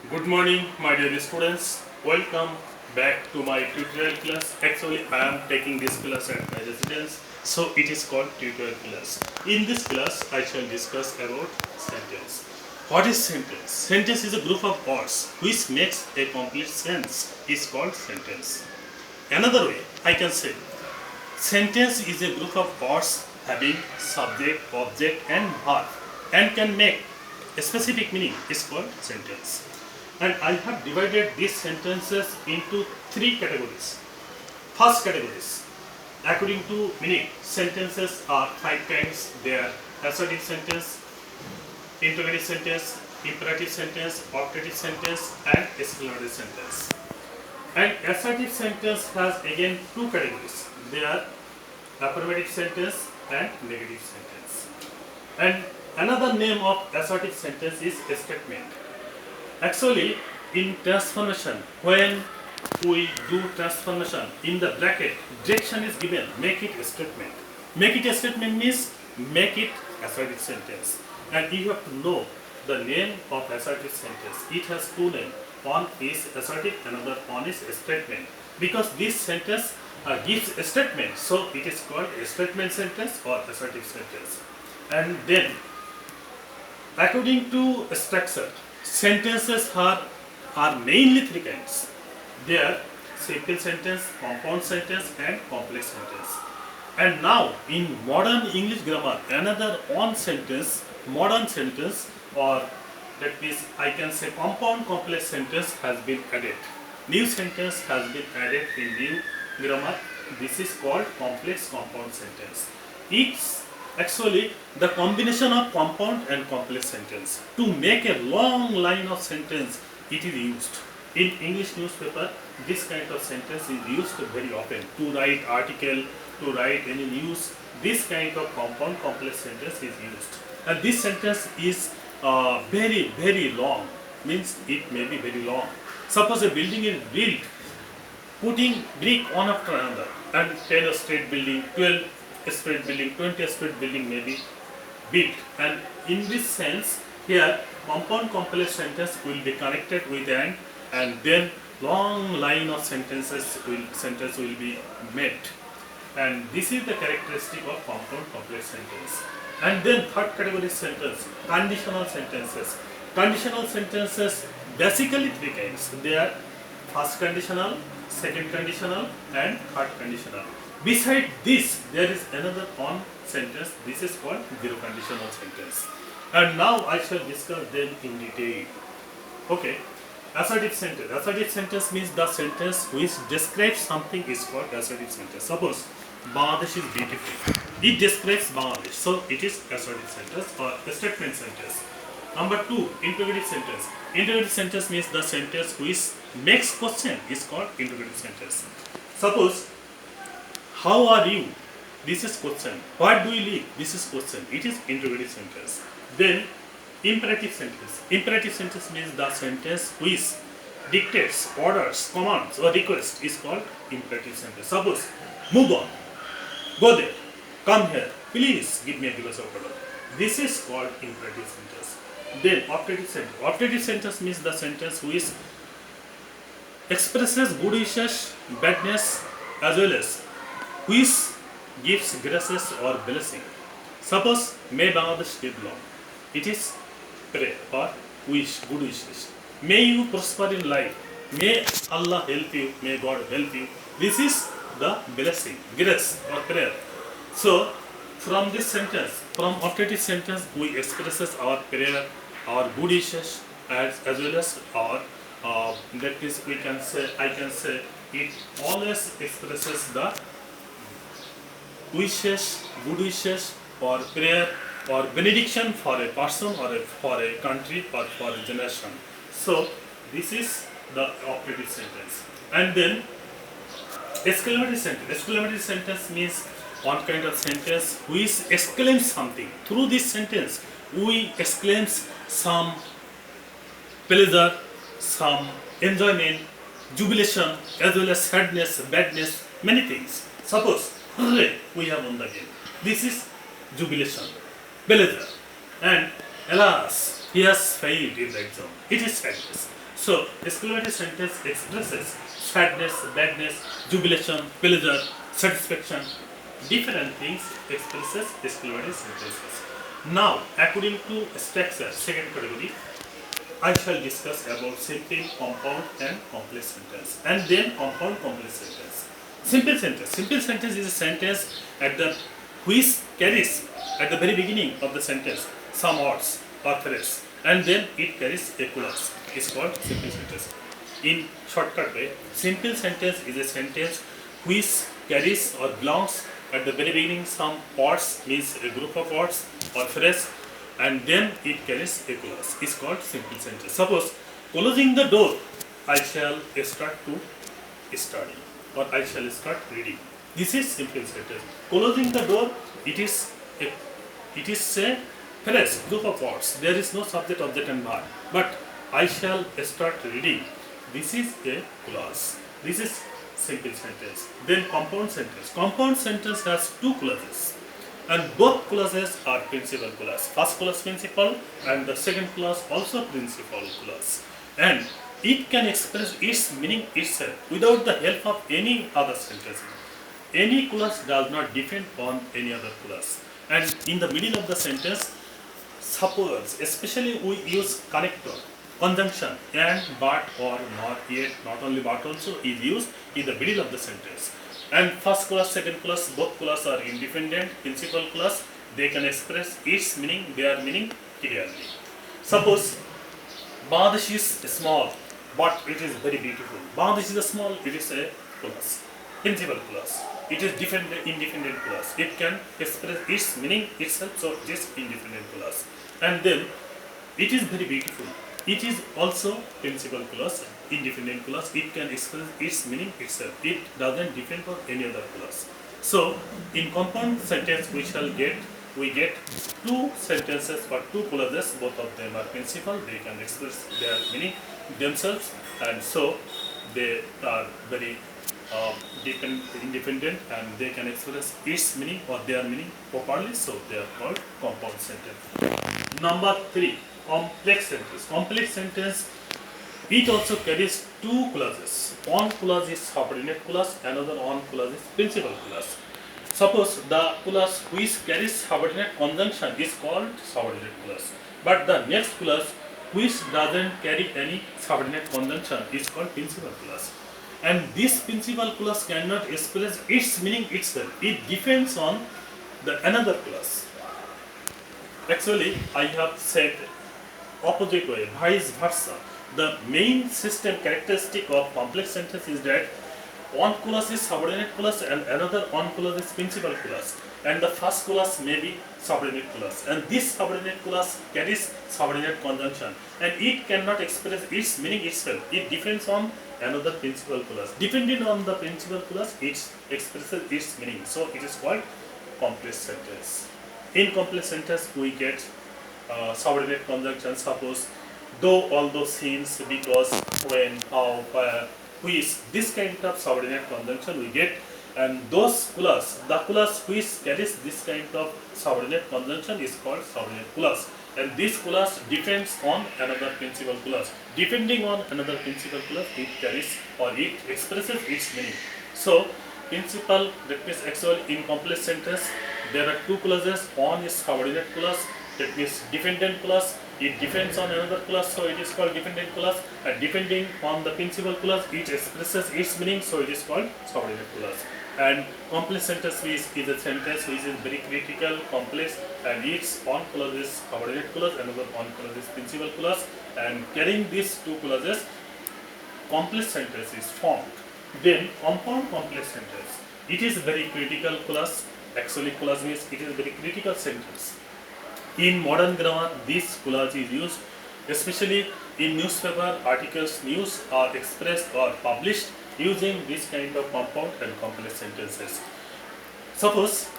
Good morning, my dear students. Welcome back to my tutorial class. Actually, I am taking this class at my residence, so it is called tutorial class. In this class, I shall discuss about sentence. What is sentence? Sentence is a group of words which makes a complete sense. Is called sentence. Another way, I can say sentence is a group of words having subject, object, and verb, and can make a specific meaning. Is called sentence. And I have divided these sentences into three categories. First categories, according to meaning, sentences are five kinds. They are assertive sentence, interrogative sentence, imperative sentence, optative sentence, and exclamatory sentence. And assertive sentence has again two categories. They are affirmative sentence and negative sentence. And another name of assertive sentence is statement. Actually, in transformation, when we do transformation, in the bracket, direction is given, make it a statement. Make it a statement means make it assertive sentence. And you have to know the name of assertive sentence. It has two names. One is assertive, another one is a statement. Because this sentence gives a statement, so it is called a statement sentence or assertive sentence. And then, according to structure, sentences are mainly three kinds. They are simple sentence, compound sentence, and complex sentence. And now, in modern English grammar, another one sentence, modern sentence, or that means I can say compound complex sentence has been added. New sentence has been added in new grammar. This is called complex compound sentence. It's actually the combination of compound and complex sentence. To make a long line of sentence, it is used. In English newspaper, this kind of sentence is used very often. To write article, to write any news, this kind of compound complex sentence is used. And this sentence is very long, means it may be very long. Suppose a building is built, putting brick one after another, and 10 state building, 12 state building, 20 state building may be built. And in this sense, here compound complex sentence will be connected with and then long line of sentence will be made. And this is the characteristic of compound complex sentence. And then third category sentence, conditional sentences. Conditional sentences basically three kinds. They are first conditional, second conditional, and third conditional. Beside this, there is another one sentence. This is called zero conditional sentence. And now I shall discuss them in detail. Okay. Assertive sentence. Assertive sentence means the sentence which describes something is called assertive sentence. Suppose Bangladesh is beautiful. It describes Bangladesh, so it is assertive sentence or a statement sentence. Number two, interrogative sentence. Interrogative sentence means the sentence which makes question is called interrogative sentence. Suppose, how are you? This is question. Where do you live? This is question. It is interrogative sentence. Then, imperative sentence. Imperative sentence means the sentence which dictates, orders, commands or requests is called imperative sentence. Suppose, move on, go there, come here, please give me a glass of water. This is called imperative sentence. Then optative sentence. Optative sentence means the sentence which expresses good wishes, badness, as well as which gives graces or blessing. Suppose, may Bangladesh live long. It is pray or wish, good wishes. May you prosper in life. May Allah help you. May God help you. This is the blessing, grace or prayer. So, from this sentence, from optative sentence, we expresses our prayer, our good wishes, as well as our that is we can say I can say it always expresses the wishes, good wishes, or prayer, or benediction for a person or for a country or for a generation. So this is the optative sentence. And then exclamatory sentence. Exclamatory sentence means one kind of sentence which exclaims something. Through this sentence, we exclaims some pleasure, some enjoyment, jubilation, as well as sadness, badness, many things. Suppose, hooray, we have won the game. This is jubilation, pleasure. And alas, he has failed in the exam. It is sadness. So, exclamatory sentence expresses sadness, badness, jubilation, pleasure, satisfaction. Different things expresses exclamatory sentences. Now, according to structure, second category, I shall discuss about simple, compound, and complex sentence, and then compound complex sentence. Simple sentence. Simple sentence is a sentence at the which carries at the very beginning of the sentence some words or phrase, and then it carries a clause. It's called simple sentence. In shortcut way, simple sentence is a sentence which carries or belongs at the very beginning some words, means a group of words or phrase, and then it carries a clause. It's called simple sentence. Suppose, closing the door, I shall start to study, or I shall start reading. This is simple sentence. Closing the door, it is a phrase, group of words. There is no subject, object, and verb. But I shall start reading. This is a clause. This is simple sentence. Then compound sentence. Compound sentence has two clauses, and both clauses are principal clause. First clause principal, and the second clause also principal clause. And it can express its meaning itself without the help of any other sentence. Any clause does not depend on any other clause. And in the middle of the sentence, suppose, especially we use connector, conjunction, and but or not yet, not only but also is used in the middle of the sentence. And first clause, second clause, both clauses are independent, principal clause. They can express its meaning, their meaning clearly. Suppose, Bangladesh is small, but it is very beautiful. Bangladesh is small, it is a clause, principal clause. It is independent clause. It can express its meaning itself, so it is independent clause. And then, it is very beautiful. It is also principal clause, independent clause. It can express its meaning itself. It doesn't depend on any other clause. So, in compound sentence, we get two sentences or two clauses. Both of them are principal. They can express their meaning themselves, and so they are very independent, and they can express its meaning or their meaning properly. So they are called compound sentence. Number 3. Complex sentence. Complex sentence, it also carries two clauses. One clause is subordinate clause, another one clause is principal clause. Suppose the clause which carries subordinate conjunction is called subordinate clause, but the next clause which doesn't carry any subordinate conjunction is called principal clause. And this principal clause cannot express its meaning itself. It depends on the another clause. Actually, I have said opposite way, vice versa. The main system characteristic of complex sentence is that one clause is subordinate clause and another one clause is principal clause. And the first clause may be subordinate clause. And this subordinate clause carries subordinate conjunction. And it cannot express its meaning itself. It depends on another principal clause. Depending on the principal clause, it expresses its meaning. So it is called complex sentence. In complex sentence, we get subordinate conjunction. Suppose, though, although, since, because, when, how, where, which. This kind of subordinate conjunction we get. And those clause, the clause which carries this kind of subordinate conjunction is called subordinate clause. And this clause depends on another principal clause. Depending on another principal clause, it carries or it expresses its meaning. So, principal, that means actually in complex sentence, there are two clauses. One is subordinate clause, that means dependent clause. It depends on another clause, so it is called dependent clause. And depending on the principal clause, it expresses its meaning, so it is called subordinate clause. And complex sentence is a sentence which is very critical, complex, and its one clause is subordinate clause, another one clause is principal clause. And carrying these two clauses, complex sentence is formed. Then compound complex sentence. It is very critical clause. Actually, clause means it is very critical sentence. In modern grammar, this clause is used, especially in newspaper articles. News are expressed or published using this kind of compound and complex sentences. Suppose,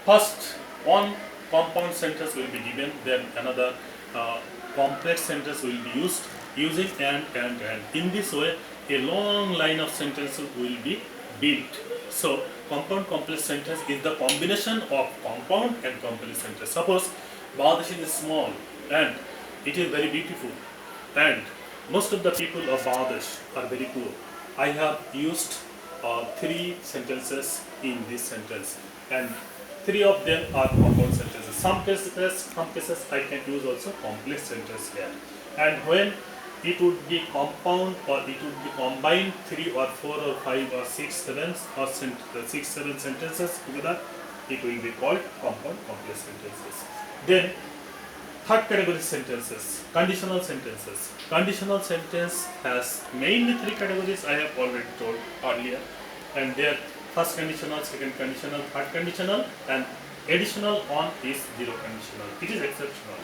first one compound sentence will be given, then another complex sentence will be used using and. In this way, a long line of sentences will be built. So, compound complex sentence is the combination of compound and complex sentence. Suppose, Bangladesh is small and it is very beautiful, and most of the people of Bangladesh are very poor. I have used three sentences in this sentence, and three of them are compound sentences. Some cases I can use also complex sentence here. And when it would be compound or it would be combined three or four or five or six, seven or six, seven sentences together, it will be called compound complex sentences. Then third category sentences, conditional sentences. Conditional sentence has mainly three categories I have already told earlier, and they are first conditional, second conditional, third conditional, and additional on is zero conditional. It is exceptional.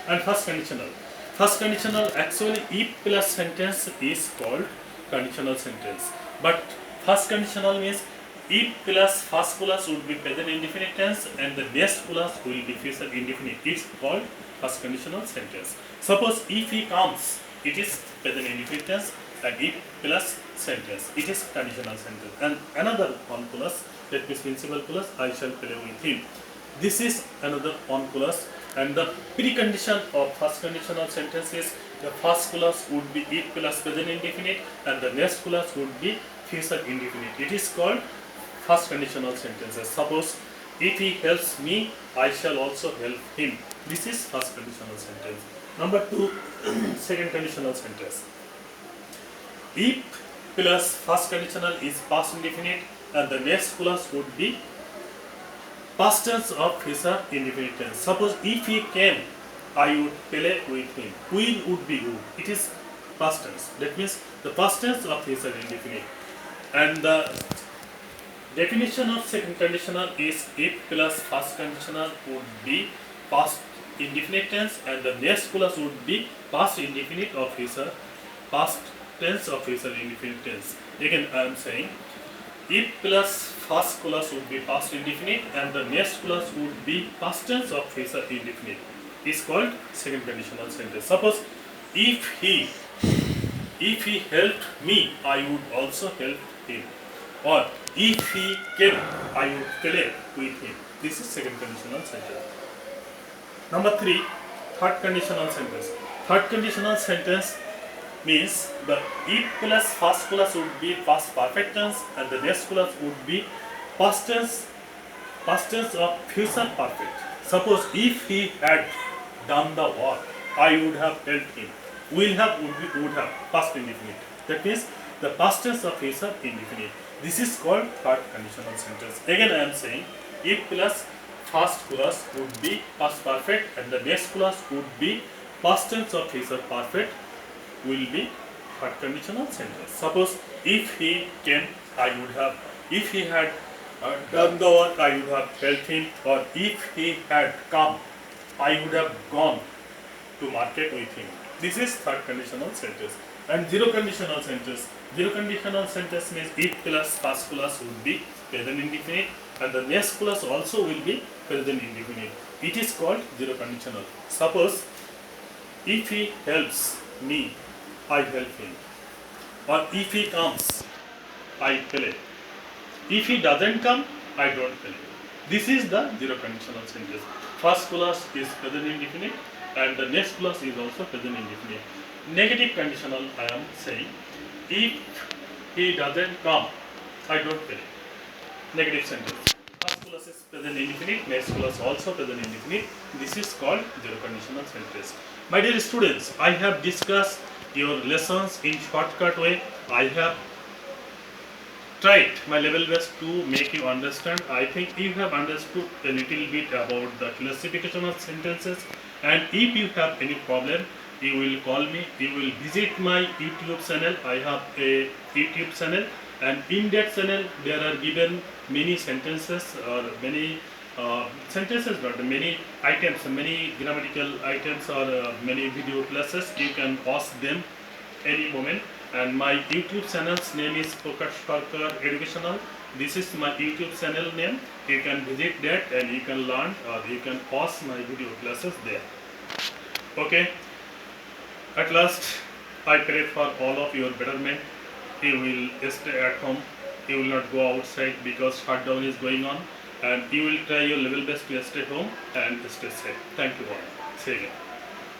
And first conditional. First conditional actually if plus sentence is called conditional sentence. But first conditional means if plus first clause would be present indefinite tense and the next clause will be future indefinite. It's called first conditional sentence. Suppose if he comes, it is present indefinite tense, and if plus sentence, it is conditional sentence. And another one clause, that means principal clause, I shall play with him. This is another one clause, and the precondition of first conditional sentence is the first clause would be if plus present indefinite and the next clause would be future indefinite. It is called first conditional sentences. Suppose if he helps me, I shall also help him. This is first conditional sentence. Number two, second conditional sentence. If plus first conditional is past indefinite and the next clause would be past tense of future indefinite tense. Suppose if he came, I would play with him. Will would be would. It is past tense. That means the past tense of future indefinite. And the definition of second conditional is if plus first conditional would be past indefinite tense and the next clause would be past indefinite of future, past tense of future indefinite tense. Again I am saying if plus first clause would be past indefinite and the next clause would be past tense of future indefinite is called second conditional sentence. Suppose if he helped me, I would also help him. Or if he came, I would play with him. This is second conditional sentence. Number three, third conditional sentence. Third conditional sentence means the if plus first clause would be past perfect tense and the next clause would be past tense of future perfect. Suppose if he had done the work, I would have helped him. Will have would have past indefinite. That means the past tense of future indefinite. This is called third conditional sentence. Again I am saying if plus first clause would be past perfect and the next clause would be past tense of future perfect will be third conditional sentence. Suppose if he came, I would have. If he had done the work, I would have helped him. Or if he had come, I would have gone to market with him. This is third conditional sentence. And zero conditional sentence. Zero conditional sentence means if plus first clause would be present indefinite and the next clause also will be present indefinite. It is called zero conditional. Suppose if he helps me, I help him. Or if he comes, I play. If he doesn't come, I don't play. This is the zero conditional sentence. First clause is present indefinite and the next clause is also present indefinite. Negative conditional I am saying if he doesn't come, I don't play. Negative sentence. First clause is present indefinite, next clause also present indefinite. This is called zero conditional sentence. My dear students, I have discussed your lessons in shortcut way. I have tried my level best to make you understand. I think you have understood a little bit about the classification of sentences, and if you have any problem, you will call me. You will visit my YouTube channel. I have a YouTube channel, and in that channel there are given many sentences or many sentences, not many items, many grammatical items or many video classes. You can watch them any moment. And my YouTube channel's name is Prakash Parkar Educational. This is my YouTube channel name. You can visit that and you can learn or you can watch my video classes there. Okay. At last, I pray for all of your betterment. You will stay at home. You will not go outside because shutdown is going on. And you will try your level best to stay home and stay safe. Thank you all. See you again.